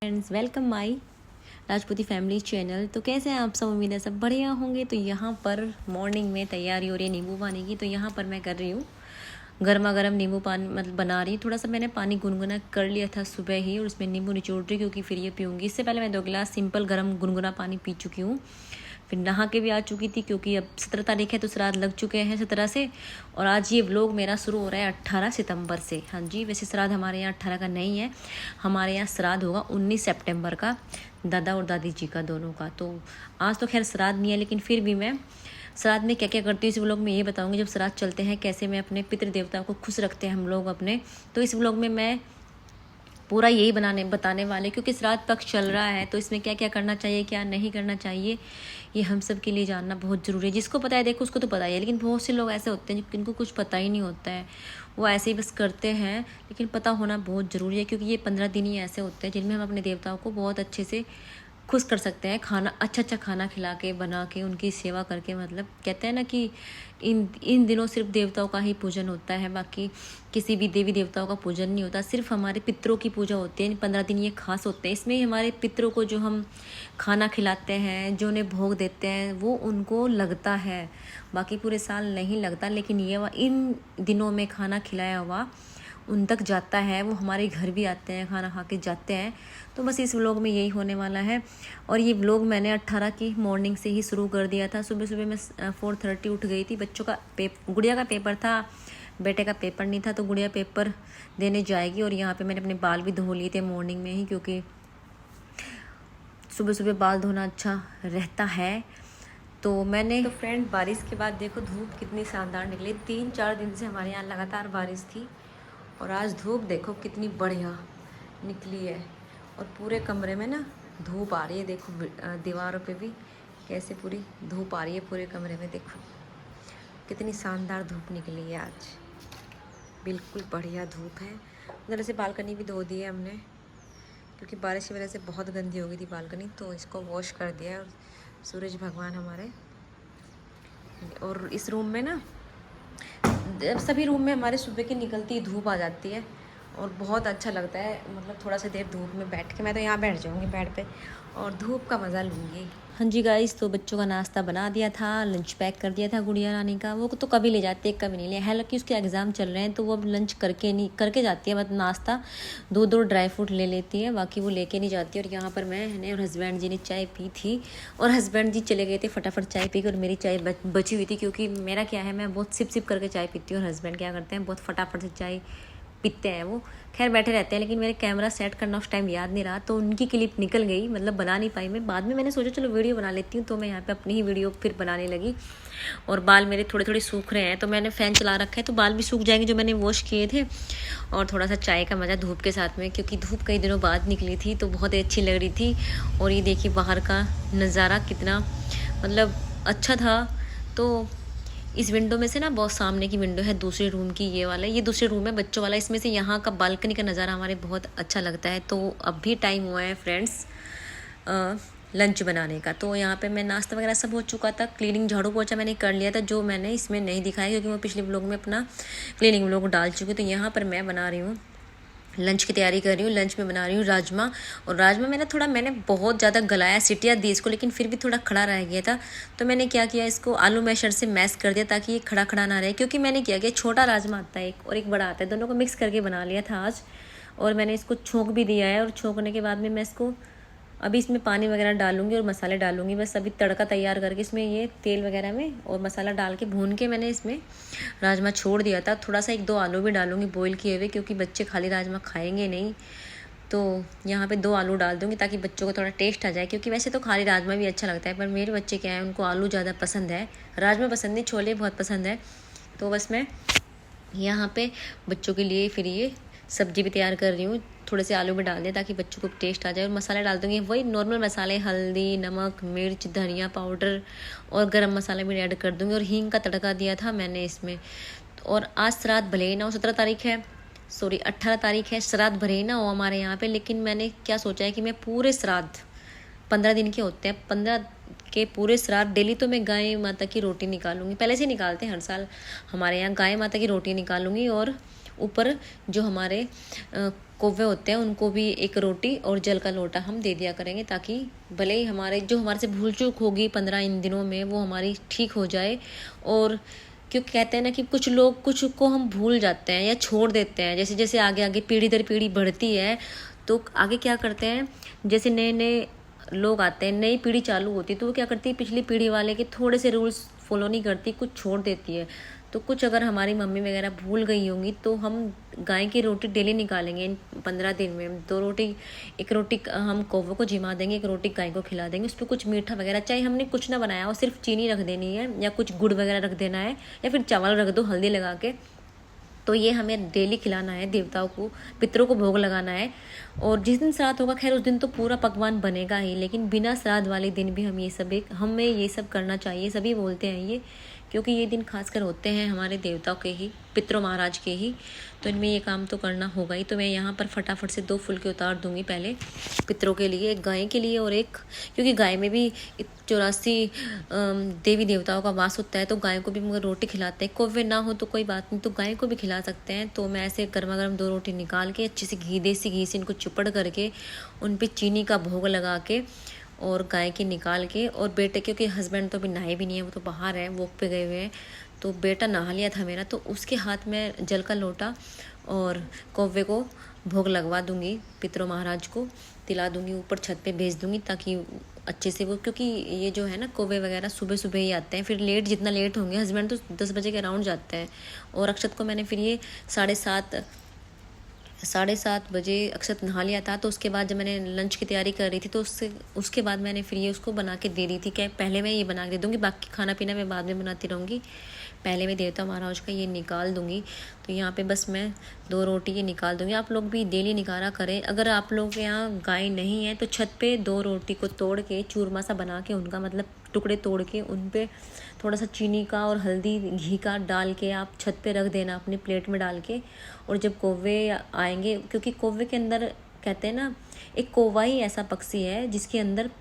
Friends, welcome my राजपूती family channel. तो कैसे हैं आप सब? उम्मीद है सब बढ़िया होंगे। तो यहाँ पर मॉर्निंग में तैयारी हो रही है नींबू पानी की। तो यहाँ पर मैं कर रही हूँ गर्मा गर्म नींबू पानी, मतलब बना रही। थोड़ा सा मैंने पानी गुनगुना कर लिया था सुबह ही और उसमें नींबू निचोड़ रही क्योंकि फिर ये पीऊँगी। इससे पहले मैं 2 गिलास सिंपल गर्म गुनगुना पानी पी चुकी हूँ। फिर नहा के भी आ चुकी थी क्योंकि अब 17 तारीख है तो श्राद्ध लग चुके हैं 17 से। और आज ये व्लॉग मेरा शुरू हो रहा है 18 सितंबर से। हाँ जी, वैसे श्राद्ध हमारे यहाँ 18 का नहीं है, हमारे यहाँ श्राद्ध होगा 19 सितंबर का, दादा और दादी जी का दोनों का। तो आज तो खैर श्राद्ध नहीं है, लेकिन फिर भी मैं श्राद्ध में क्या क्या करती हूँ इस व्लॉग में ये बताऊँगी। जब श्राद्ध चलते हैं कैसे मैं अपने पितृ देवताओं को खुश रखते हैं हम लोग अपने, तो इस व्लॉग में मैं पूरा यही बताने वाले, क्योंकि श्राद्ध पक्ष चल रहा है तो इसमें क्या क्या करना चाहिए क्या नहीं करना चाहिए ये हम सब के लिए जानना बहुत ज़रूरी है। जिसको पता है देखो उसको तो पता ही है, लेकिन बहुत से लोग ऐसे होते हैं जिनको कुछ पता ही नहीं होता है, वो ऐसे ही बस करते हैं। लेकिन पता होना बहुत ज़रूरी है, क्योंकि ये 15 दिन ही ऐसे होते हैं जिनमें हम अपने देवताओं को बहुत अच्छे से खुश कर सकते हैं। खाना अच्छा खाना खिला के, बना के, उनकी सेवा करके। मतलब कहते हैं ना कि इन दिनों सिर्फ देवताओं का ही पूजन होता है, बाकी किसी भी देवी देवताओं का पूजन नहीं होता। सिर्फ हमारे पितरों की पूजा होती है। 15 दिन ये खास होते हैं। इसमें हमारे पितरों को जो हम खाना खिलाते हैं, जो उन्हें भोग देते हैं, वो उनको लगता है, बाकी पूरे साल नहीं लगता। लेकिन ये इन दिनों में खाना खिलाया हुआ उन तक जाता है, वो हमारे घर भी आते हैं, खाना खा के जाते हैं। तो बस इस व्लॉग में यही होने वाला है। और ये व्लॉग मैंने 18 की मॉर्निंग से ही शुरू कर दिया था। सुबह सुबह मैं 4:30 उठ गई थी। बच्चों का गुड़िया का पेपर था, बेटे का पेपर नहीं था, तो गुड़िया पेपर देने जाएगी। और यहाँ पे मैंने अपने बाल भी धो लिए थे मॉर्निंग में ही, क्योंकि सुबह सुबह बाल धोना अच्छा रहता है। तो फ्रेंड, बारिश के बाद देखो धूप कितनी शानदार निकली। 3-4 दिन से हमारे यहाँ लगातार बारिश थी और आज धूप देखो कितनी बढ़िया निकली है। और पूरे कमरे में ना धूप आ रही है। देखो दीवारों पे भी कैसे पूरी धूप आ रही है पूरे कमरे में। देखो कितनी शानदार धूप निकली है आज, बिल्कुल बढ़िया धूप है। उधर से बालकनी भी धो दी है हमने, क्योंकि बारिश की वजह से बहुत गंदी हो गई थी बालकनी, तो इसको वॉश कर दिया है। और सूरज भगवान हमारे, और इस रूम में ना सभी रूम में हमारे सुबह की निकलती धूप आ जाती है और बहुत अच्छा लगता है। मतलब थोड़ा सा देर धूप में बैठ के, मैं तो यहाँ बैठ जाऊँगी बेड पे और धूप का मज़ा लूँगी। हाँ जी गाइस, तो बच्चों का नाश्ता बना दिया था, लंच पैक कर दिया था गुड़िया रानी का। वो तो कभी ले जाती है कभी नहीं ले, हालांकि उसके एग्ज़ाम चल रहे हैं तो वो अब लंच करके जाती है। मतलब नाश्ता 2 ड्राई फ्रूट ले लेती है, बाकी वो लेके नहीं जाती। और यहाँ पर मैंने और हस्बैंड जी ने चाय पी थी, और हस्बैंड जी चले गए थे फटाफट चाय पी के, और मेरी चाय बची हुई थी। क्योंकि मेरा क्या है, मैं बहुत सिप करके चाय पीती हूँ, और हस्बैंड क्या करते हैं बहुत फटाफट से चाय पीते हैं। वो खैर बैठे रहते हैं, लेकिन मेरे कैमरा सेट करना उस टाइम याद नहीं रहा, तो उनकी क्लिप निकल गई, मतलब बना नहीं पाई मैं। बाद में मैंने सोचा चलो वीडियो बना लेती हूँ, तो मैं यहाँ पे अपनी ही वीडियो फिर बनाने लगी। और बाल मेरे थोड़े थोड़े सूख रहे हैं, तो मैंने फ़ैन चला रखा है, तो बाल भी सूख जाएंगे जो मैंने वॉश किए थे। और थोड़ा सा चाय का मज़ा धूप के साथ में, क्योंकि धूप कई दिनों बाद निकली थी तो बहुत ही अच्छी लग रही थी। और ये देखिए बाहर का नज़ारा कितना मतलब अच्छा था। तो इस विंडो में से ना, बहुत सामने की विंडो है दूसरे रूम की, ये दूसरे रूम है बच्चों वाला, इसमें से यहाँ का बालकनी का नज़ारा हमारे बहुत अच्छा लगता है। तो अब भी टाइम हुआ है फ्रेंड्स लंच बनाने का। तो यहाँ पे मैं नाश्ता वगैरह सब हो चुका था, क्लीनिंग झाड़ू पोछा मैंने कर लिया था, जो मैंने इसमें नहीं दिखाया क्योंकि मैं पिछले व्लॉग में अपना क्लीनिंग व्लॉग डाल चुकी हूँ। तो यहाँ पर मैं बना रही हूँ, लंच की तैयारी कर रही हूँ। लंच में बना रही हूँ राजमा। और राजमा मैंने बहुत ज़्यादा गलाया, सीटियाँ दी इसको, लेकिन फिर भी थोड़ा खड़ा रह गया था। तो मैंने क्या किया, इसको आलू मैशर से मैश कर दिया ताकि ये खड़ा खड़ा ना रहे। क्योंकि मैंने क्या किया, छोटा राजमा आता है एक और एक बड़ा आता है, दोनों को मिक्स करके बना लिया था आज। और मैंने इसको छोंक भी दिया है, और छोंकने के बाद में मैं इसको अभी इसमें पानी वगैरह डालूंगी और मसाले डालूंगी। बस अभी तड़का तैयार करके इसमें ये तेल वगैरह में और मसाला डाल के भून के मैंने इसमें राजमा छोड़ दिया था। थोड़ा सा 1-2 आलू भी डालूंगी बॉईल किए हुए, क्योंकि बच्चे खाली राजमा खाएंगे नहीं। तो यहाँ पे 2 आलू डाल दूँगी ताकि बच्चों को थोड़ा टेस्ट आ जाए। क्योंकि वैसे तो खाली राजमा भी अच्छा लगता है, पर मेरे बच्चे क्या है, उनको आलू ज़्यादा पसंद है, राजमा पसंद नहीं, छोले बहुत पसंद है। तो बस मैं यहाँ पे बच्चों के लिए फिर ये सब्जी भी तैयार कर रही हूँ। थोड़े से आलू भी डाल दें ताकि बच्चों को टेस्ट आ जाए। और मसाला डाल दूँगी वही नॉर्मल मसाले, हल्दी, नमक, मिर्च, धनिया पाउडर और गरम मसाला भी ऐड कर दूँगी। और हींग का तड़का दिया था मैंने इसमें। और आज श्राद्ध भले ही ना हो, 18 तारीख है, श्राद्ध भले ही ना हो हमारे यहाँ पे, लेकिन मैंने क्या सोचा है कि मैं पूरे श्राद्ध 15 दिन के होते हैं, 15 के पूरे श्राद्ध डेली तो मैं गाय माता की रोटी निकालूंगी। पहले से निकालते हैं हर साल हमारे यहाँ, गाय माता की रोटी निकालूंगी और ऊपर जो हमारे कौवे होते हैं उनको भी एक रोटी और जल का लोटा हम दे दिया करेंगे, ताकि भले ही हमारे से भूल चूक होगी 15 इन दिनों में वो हमारी ठीक हो जाए। और क्योंकि कहते हैं ना कि कुछ लोग कुछ को हम भूल जाते हैं या छोड़ देते हैं, जैसे जैसे आगे आगे पीढ़ी दर पीढ़ी बढ़ती है तो आगे क्या करते हैं, जैसे नए नए लोग आते हैं, नई पीढ़ी चालू होती है तो वो क्या करती है, पिछली पीढ़ी वाले के थोड़े से रूल्स फॉलो नहीं करती, कुछ छोड़ देती है। तो कुछ अगर हमारी मम्मी वगैरह भूल गई होंगी तो हम गाय की रोटी डेली निकालेंगे इन 15 दिन में। 2 रोटी, एक रोटी हम कौवे को जिमा देंगे, एक रोटी गाय को खिला देंगे। उस पर कुछ मीठा वगैरह, चाहे हमने कुछ ना बनाया हो, सिर्फ चीनी रख देनी है या कुछ गुड़ वगैरह रख देना है, या फिर चावल रख दो हल्दी लगा के। तो ये हमें डेली खिलाना है, देवताओं को, पितरों को भोग लगाना है। और जिस दिन श्राद्ध होगा, खैर उस दिन तो पूरा पकवान बनेगा ही, लेकिन बिना श्राद्ध वाले दिन भी हमें ये सब करना चाहिए। सभी बोलते हैं ये, क्योंकि ये दिन खासकर होते हैं हमारे देवताओं के ही, पितरों महाराज के ही, तो इनमें ये काम तो करना होगा ही। तो मैं यहाँ पर फटाफट से 2 फुलके उतार दूंगी, पहले पितरों के लिए, एक गाय के लिए और एक, क्योंकि गाय में भी 84 देवी देवताओं का वास होता है, तो गाय को भी मगर रोटी खिलाते हैं। कौवे ना हो तो कोई बात नहीं, तो गाय को भी खिला सकते हैं। तो मैं ऐसे गर्मा गर्म 2 रोटी निकाल के अच्छे से देसी घी से इनको चुपड़ करके उन पर चीनी का भोग लगा के और गाय की निकाल के, और बेटे, क्योंकि हस्बैंड तो अभी नहाए भी नहीं है, वो तो बाहर है, वॉक पे गए हुए हैं, तो बेटा नहा लिया था मेरा, तो उसके हाथ में जल का लोटा और कौवे को भोग लगवा दूंगी, पितरों महाराज को तिला दूंगी, ऊपर छत पे भेज दूंगी, ताकि अच्छे से वो, क्योंकि ये जो है ना कौवे वगैरह सुबह सुबह ही आते हैं, फिर जितना लेट होंगे, हस्बैंड तो 10 बजे के अराउंड जाते हैं। और अक्षत को मैंने फिर ये 7:30 बजे अक्षत नहा लिया था, तो उसके बाद जब मैंने लंच की तैयारी कर रही थी तो उसके बाद मैंने फिर ये उसको बना के दे दी थी। क्या पहले मैं ये बना के दे दूँगी, बाकी खाना पीना मैं बाद में बनाती रहूँगी, पहले मैं देवता महाराज का ये निकाल दूँगी। तो यहाँ पे बस मैं 2 रोटी ये निकाल दूँगी। आप लोग भी डेली निकाला करें। अगर आप लोग के यहाँ गाय नहीं है तो छत पे 2 रोटी को तोड़ के चूरमा सा बना के, उनका मतलब टुकड़े तोड़ के उन पे थोड़ा सा चीनी का और हल्दी घी का डाल के आप छत पे रख देना अपनी प्लेट में डाल के। और जब कौवे आएंगे, क्योंकि कौवे के अंदर कहते हैं ना, एक कौवा ही ऐसा पक्षी है जिसके अंदर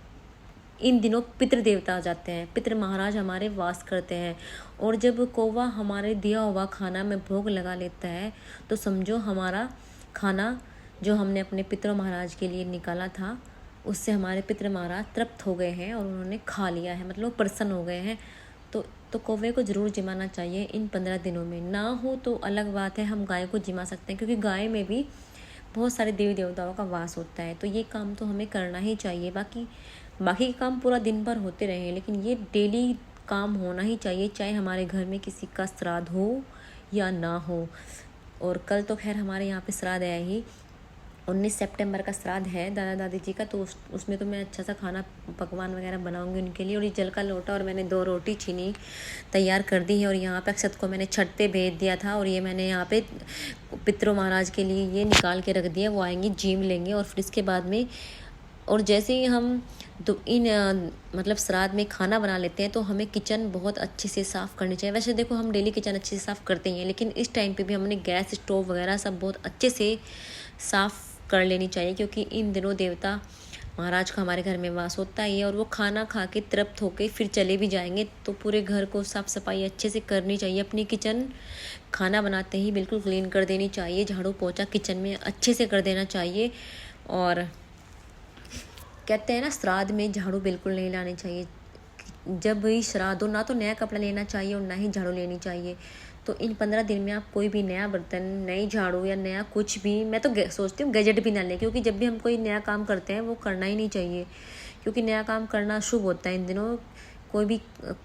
इन दिनों पितृ देवता आ जाते हैं, पितृ महाराज हमारे वास करते हैं। और जब कौवा हमारे दिया हुआ खाना में भोग लगा लेता है तो समझो हमारा खाना जो हमने अपने पितृ महाराज के लिए निकाला था, उससे हमारे पितृ महाराज तृप्त हो गए हैं और उन्होंने खा लिया है, मतलब प्रसन्न हो गए हैं। तो कौवे को ज़रूर जिमाना चाहिए इन 15 दिनों में। ना हो तो अलग बात है, हम गाय को जिमा सकते हैं, क्योंकि गाय में भी बहुत सारे देवी देवताओं का वास होता है। तो ये काम तो हमें करना ही चाहिए। बाकी के काम पूरा दिन भर होते रहे, लेकिन ये डेली काम होना ही चाहिए, चाहे हमारे घर में किसी का श्राद्ध हो या ना हो। और कल तो खैर हमारे यहाँ पे श्राद्ध है ही, 19 सितंबर का श्राद्ध है दादा दादी जी का, तो उसमें तो मैं अच्छा सा खाना पकवान वगैरह बनाऊंगी उनके लिए। और ये जल का लोटा और मैंने 2 रोटी चीनी तैयार कर दी है। और यहाँ पे अक्षत को मैंने छत पे भेज दिया था, और ये मैंने यहाँ पे पितरों महाराज के लिए ये निकाल के रख दिया, वो आएंगे जीम लेंगे। और फिर इसके बाद में, और जैसे ही हम तो मतलब श्राद्ध में खाना बना लेते हैं तो हमें किचन बहुत अच्छे से साफ़ करनी चाहिए। वैसे देखो हम डेली किचन अच्छे से साफ़ करते ही हैं, लेकिन इस टाइम पे भी हमने गैस स्टोव वगैरह सब बहुत अच्छे से साफ़ कर लेनी चाहिए, क्योंकि इन दिनों देवता महाराज का हमारे घर में वास होता ही है। और वो खाना खा के तृप्त होके फिर चले भी जाएंगे, तो पूरे घर को साफ़ सफाई अच्छे से करनी चाहिए। अपनी किचन खाना बनाते ही बिल्कुल क्लीन कर देनी चाहिए, झाड़ू पोछा किचन में अच्छे से कर देना चाहिए। और कहते हैं ना, श्राद्ध में झाड़ू बिल्कुल नहीं लानी चाहिए। जब भी श्राद्ध हो, ना तो नया कपड़ा लेना चाहिए और ना ही झाड़ू लेनी चाहिए। तो इन 15 दिन में आप कोई भी नया बर्तन, नई झाड़ू या नया कुछ भी, मैं तो सोचती हूँ गैजेट भी ना लें, क्योंकि जब भी हम कोई नया काम करते हैं वो करना ही नहीं चाहिए, क्योंकि नया काम करना शुभ होता है इन दिनों।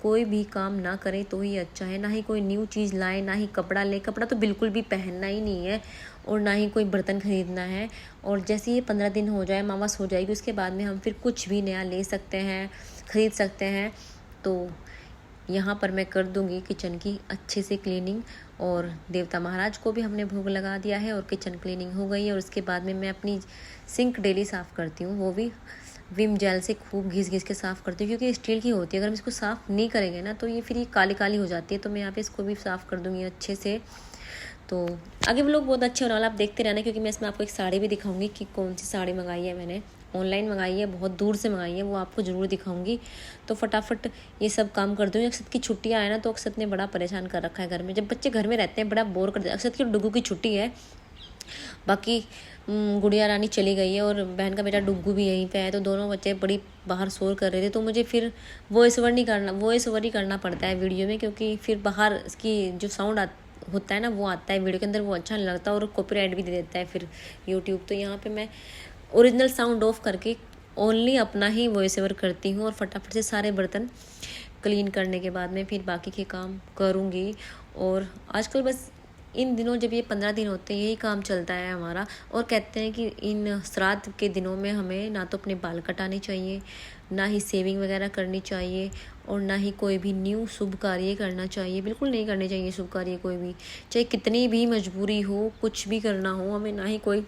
कोई भी काम ना करें तो ही अच्छा है। ना ही कोई न्यू चीज़ लाए, ना ही कपड़ा ले, कपड़ा तो बिल्कुल भी पहनना ही नहीं है, और ना ही कोई बर्तन खरीदना है। और जैसे ये 15 दिन हो जाए, अमावस हो जाएगी, उसके बाद में हम फिर कुछ भी नया ले सकते हैं, खरीद सकते हैं। तो यहाँ पर मैं कर दूँगी किचन की अच्छे से क्लीनिंग, और देवता महाराज को भी हमने भोग लगा दिया है और किचन क्लीनिंग हो गई है। और उसके बाद में मैं अपनी सिंक डेली साफ़ करती हूँ, वो भी विम जेल से खूब घिस के साफ़ करती हूँ, क्योंकि स्टील की होती है। अगर हम इसको साफ़ नहीं करेंगे ना तो ये फिर ये काली काली हो जाती है। तो मैं यहाँ पे इसको भी साफ़ कर दूँगी अच्छे से। तो आगे वो लोग बहुत अच्छे होने वाला, आप देखते रहना, क्योंकि मैं इसमें आपको एक साड़ी भी दिखाऊंगी कि कौन सी साड़ी मंगाई है मैंने ऑनलाइन मंगाई है, बहुत दूर से मंगाई है, वो आपको ज़रूर दिखाऊंगी। तो फटाफट ये सब काम कर दूँ। अक्षत की छुट्टियाँ आए ना तो अक्षत ने बड़ा परेशान कर रखा है घर में। जब बच्चे घर में रहते हैं बड़ा बोर कर देते हैं। अक्षत की डुग्गू की छुट्टी है, बाकी गुड़िया रानी चली गई है और बहन का बेटा डुग्गू भी यहीं पे है, तो दोनों बच्चे बड़ी बाहर शोर कर रहे थे। तो मुझे फिर वॉइस ओवर ही करना पड़ता है वीडियो में, क्योंकि फिर बाहर इसकी जो साउंड होता है ना वो आता है वीडियो के अंदर, वो अच्छा नहीं लगता और कॉपीराइट भी दे देता है फिर यूट्यूब। तो यहाँ पे मैं ओरिजिनल साउंड ऑफ करके ओनली अपना ही वॉइस ओवर करती हूँ और फटाफट से सारे बर्तन क्लीन करने के बाद में फिर बाकी के काम करूँगी। और आजकल बस इन दिनों जब ये 15 दिन होते हैं यही काम चलता है हमारा। और कहते हैं कि इन श्राद्ध के दिनों में हमें ना तो अपने बाल कटाने चाहिए, ना ही सेविंग वगैरह करनी चाहिए, और ना ही कोई भी न्यू शुभ कार्य करना चाहिए। बिल्कुल नहीं करने चाहिए शुभ कार्य कोई भी, चाहे कितनी भी मजबूरी हो, कुछ भी करना हो, हमें ना ही कोई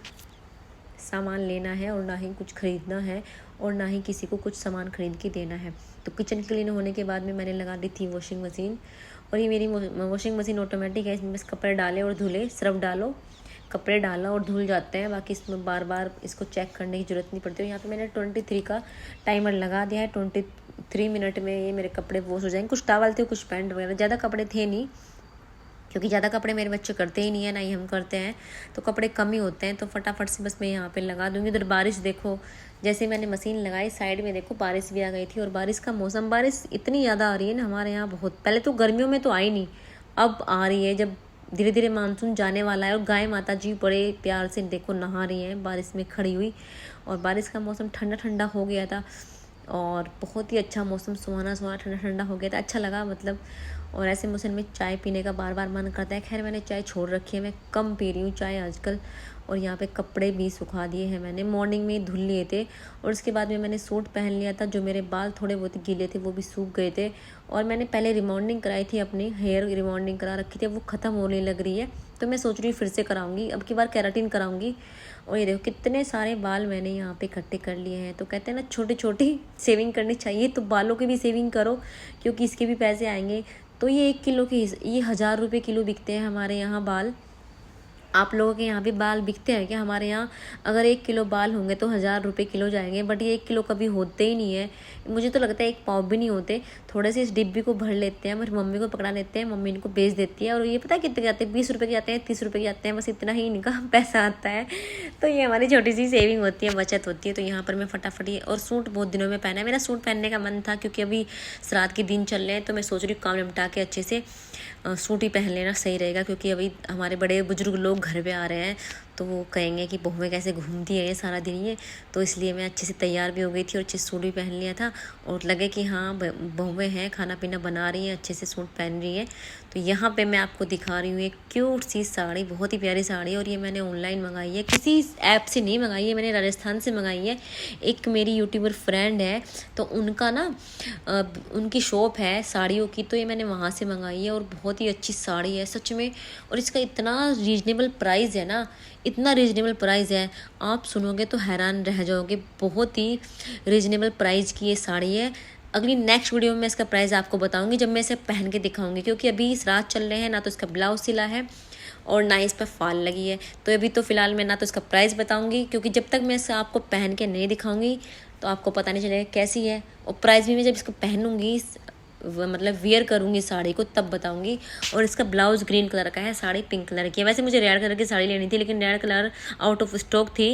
सामान लेना है और ना ही कुछ ख़रीदना है और ना ही किसी को कुछ सामान खरीद के देना है। तो किचन क्लीन होने के बाद में मैंने लगा दी थी वॉशिंग मशीन, और ये मेरी वॉशिंग मशीन ऑटोमेटिक है। इसमें बस कपड़े डाले और धुले, सर्फ डालो, कपड़े डाला और धुल जाते हैं। बाकी इसमें बार बार इसको चेक करने की ज़रूरत नहीं पड़ती। यहाँ पे मैंने 23 का टाइमर लगा दिया है। 23 मिनट में ये मेरे कपड़े वॉश हो जाएंगे। कुछ टॉवल थे, कुछ पैंट वगैरह, ज़्यादा कपड़े थे नहीं, क्योंकि ज़्यादा कपड़े मेरे बच्चे करते ही नहीं है, ना ही हम करते हैं, तो कपड़े कम ही होते हैं। तो फटाफट से बस मैं यहाँ पे लगा दूँगी। उधर बारिश देखो, जैसे मैंने मशीन लगाई साइड में देखो बारिश भी आ गई थी। और बारिश का मौसम, बारिश इतनी ज़्यादा आ रही है ना हमारे यहाँ, बहुत। पहले तो गर्मियों में तो आई नहीं, अब आ रही है जब धीरे धीरे मानसून जाने वाला है। और गाय माता जी बड़े प्यार से देखो नहा रही हैं बारिश में खड़ी हुई। और बारिश का मौसम ठंडा ठंडा हो गया था और बहुत ही अच्छा मौसम, सुहाना सुहाना ठंडा ठंडा हो गया था, अच्छा लगा मतलब। और ऐसे मौसम में चाय पीने का बार बार मन करता है। खैर मैंने चाय छोड़ रखी है, मैं कम पी रही हूँ चाय आजकल। और यहाँ पे कपड़े भी सुखा दिए हैं मैंने, मॉर्निंग में धुल लिए थे। और उसके बाद में मैंने सूट पहन लिया था, जो मेरे बाल थोड़े बहुत गीले थे वो भी सूख गए थे। और मैंने पहले रिमॉन्डिंग कराई थी, अपनी हेयर रिमॉन्डिंग करा रखी थी, वो ख़त्म होने लग रही है, तो मैं सोच रही हूँ फिर से कराऊंगी, अब की बार केराटिन कराऊंगी। और ये देखो कितने सारे बाल मैंने यहाँ पे इकट्ठे कर लिए हैं। तो कहते हैं ना छोटी छोटी सेविंग करनी चाहिए, तो बालों की भी सेविंग करो, क्योंकि इसके भी पैसे आएंगे। तो ये 1 किलो के ये 1000 रुपये किलो बिकते हैं हमारे यहाँ बाल। आप लोगों के यहाँ भी बाल बिकते हैं क्या? हमारे यहाँ अगर 1 किलो बाल होंगे तो 1000 रुपये किलो जाएंगे, बट ये 1 किलो कभी होते ही नहीं है। मुझे तो लगता है 1 पाव भी नहीं होते। थोड़े से इस डिब्बी को भर लेते हैं, मेरी मम्मी को पकड़ा लेते हैं, मम्मी इनको बेच देती है। और ये पता है कितने के आते हैं? 20 रुपये के आते हैं, 30 रुपये के आते हैं, बस इतना ही इनका पैसा आता है। तो ये हमारी छोटी सी सेविंग होती है, बचत होती है। तो यहाँ पर मैं फटाफट ये, और सूट बहुत दिनों में पहना है। मेरा सूट पहनने का मन था, क्योंकि अभी श्राद्ध के दिन चल रहे हैं, तो मैं सोच रही हूँ काम निपटा के अच्छे से सूट ही पहन लेना सही रहेगा। क्योंकि अभी हमारे बड़े बुजुर्ग लोग घर पे आ रहे हैं, तो वो कहेंगे कि बहुएं कैसे घूमती है ये सारा दिन ये। तो इसलिए मैं अच्छे से तैयार भी हो गई थी और अच्छे से सूट भी पहन लिया था, और लगे कि हाँ बहुएं हैं, खाना पीना बना रही हैं, अच्छे से सूट पहन रही है। तो यहाँ पे मैं आपको दिखा रही हूँ एक क्यूट सी साड़ी, बहुत ही प्यारी साड़ी। और ये मैंने ऑनलाइन मंगाई है, किसी ऐप से नहीं मंगाई है, मैंने राजस्थान से मंगाई है। एक मेरी यूट्यूबर फ्रेंड है, तो उनका ना उनकी शॉप है साड़ियों की, तो ये मैंने वहाँ से मंगाई है। और बहुत ही अच्छी साड़ी है सच में, और इसका इतना रीजनेबल प्राइस है ना, इतना रीजनेबल प्राइस है, आप सुनोगे तो हैरान रह जाओगे। बहुत ही रीजनेबल प्राइस की ये साड़ी है। अगली नेक्स्ट वीडियो में मैं इसका प्राइस आपको बताऊंगी, जब मैं इसे पहन के दिखाऊंगी। क्योंकि अभी श्राद्ध चल रहे हैं, ना तो इसका ब्लाउज सिला है और ना इस पर फाल लगी है। तो अभी तो फ़िलहाल मैं ना तो इसका प्राइस बताऊंगी, क्योंकि जब तक मैं इसे आपको पहन के नहीं दिखाऊंगी तो आपको पता नहीं चलेगा कैसी है। और प्राइस भी मैं जब इसको पहनूंगी, मतलब वियर करूँगी साड़ी को, तब बताऊँगी। और इसका ब्लाउज ग्रीन कलर का है, साड़ी पिंक कलर की है। वैसे मुझे रेड कलर की साड़ी लेनी थी, लेकिन red colour out of stock थी,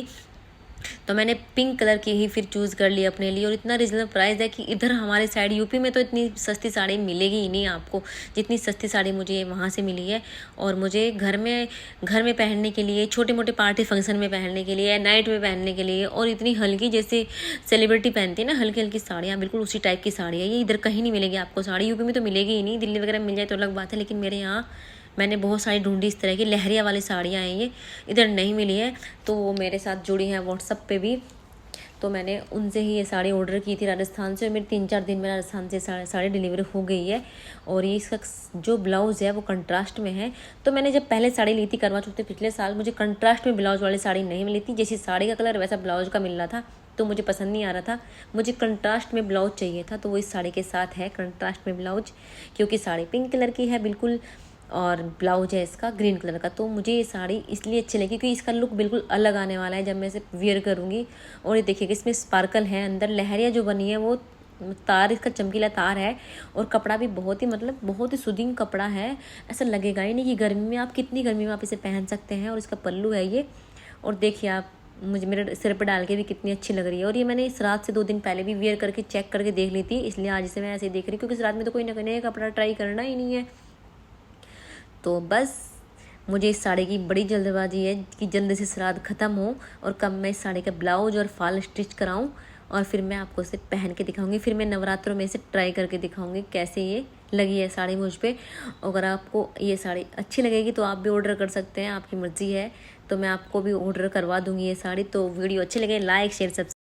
तो मैंने पिंक कलर की ही फिर चूज़ कर ली अपने लिए। और इतना रिजनेबल प्राइस है कि इधर हमारे साइड यूपी में तो इतनी सस्ती साड़ी मिलेगी ही नहीं आपको, जितनी सस्ती साड़ी मुझे वहाँ से मिली है। और मुझे घर में पहनने के लिए, छोटे मोटे पार्टी फंक्शन में पहनने के लिए, नाइट में पहनने के लिए, और इतनी हल्की, जैसे सेलिब्रिटी पहनती है ना हल्की हल्की साड़ियाँ, बिल्कुल उसी टाइप की साड़ी है ये। इधर कहीं नहीं मिलेगी आपको साड़ी, यूपी में तो मिलेगी ही नहीं, दिल्ली वगैरह मिल जाए तो अलग बात है, लेकिन मेरे यहाँ मैंने बहुत सारी ढूंढी, इस तरह की लहरिया वाली साड़ियाँ हैं, ये इधर नहीं मिली है। तो वो मेरे साथ जुड़ी हैं व्हाट्सअप पे भी, तो मैंने उनसे ही ये साड़ी ऑर्डर की थी राजस्थान से। और मेरी 3-4 दिन में राजस्थान से साड़ी डिलीवरी हो गई है। और ये इसका जो ब्लाउज़ है वो कंट्रास्ट में है। तो मैंने जब पहले साड़ी ली थी करवा चौथ पिछले साल, मुझे कंट्रास्ट में ब्लाउज वाली साड़ी नहीं मिली थी। जैसी साड़ी का कलर वैसा ब्लाउज का मिल रहा था, तो मुझे पसंद नहीं आ रहा था, मुझे कंट्रास्ट में ब्लाउज चाहिए था। तो वो इस साड़ी के साथ है कंट्रास्ट में ब्लाउज, क्योंकि साड़ी पिंक कलर की है, बिल्कुल और ब्लाउज है इसका ग्रीन कलर का। तो मुझे ये साड़ी इसलिए अच्छी लगी क्योंकि इसका लुक बिल्कुल अलग आने वाला है जब मैं इसे वियर करूँगी। और ये देखिएगा इसमें स्पार्कल है, अंदर लहरियाँ जो बनी है वो तार, इसका चमकीला तार है। और कपड़ा भी बहुत ही मतलब बहुत ही सुदिंग कपड़ा है, ऐसा लगेगा ही नहीं कि गर्मी में आप कितनी गर्मी में आप इसे पहन सकते हैं। और इसका पल्लू है ये, और देखिए आप मुझे मेरे सिर पर डाल के भी कितनी अच्छी लग रही है। और ये मैंने इस रात से 2 दिन पहले भी वियर करके चेक करके देख ली थी, इसलिए आज इसे मैं ऐसे ही देख रही हूँ क्योंकि इस रात में तो कोई नया कपड़ा ट्राई करना ही नहीं है। तो बस मुझे इस साड़ी की बड़ी जल्दबाजी है कि जल्द से श्राद्ध ख़त्म हो और कब मैं इस साड़ी का ब्लाउज और फॉल स्टिच कराऊं, और फिर मैं आपको इसे पहन के दिखाऊंगी। फिर मैं नवरात्रों में इसे ट्राई करके दिखाऊंगी कैसे ये लगी है साड़ी मुझ पे। अगर आपको ये साड़ी अच्छी लगेगी तो आप भी ऑर्डर कर सकते हैं, आपकी मर्ज़ी है। तो मैं आपको भी ऑर्डर करवा दूँगी ये साड़ी। तो वीडियो अच्छी लगे लाइक शेयर सब्सक्राइब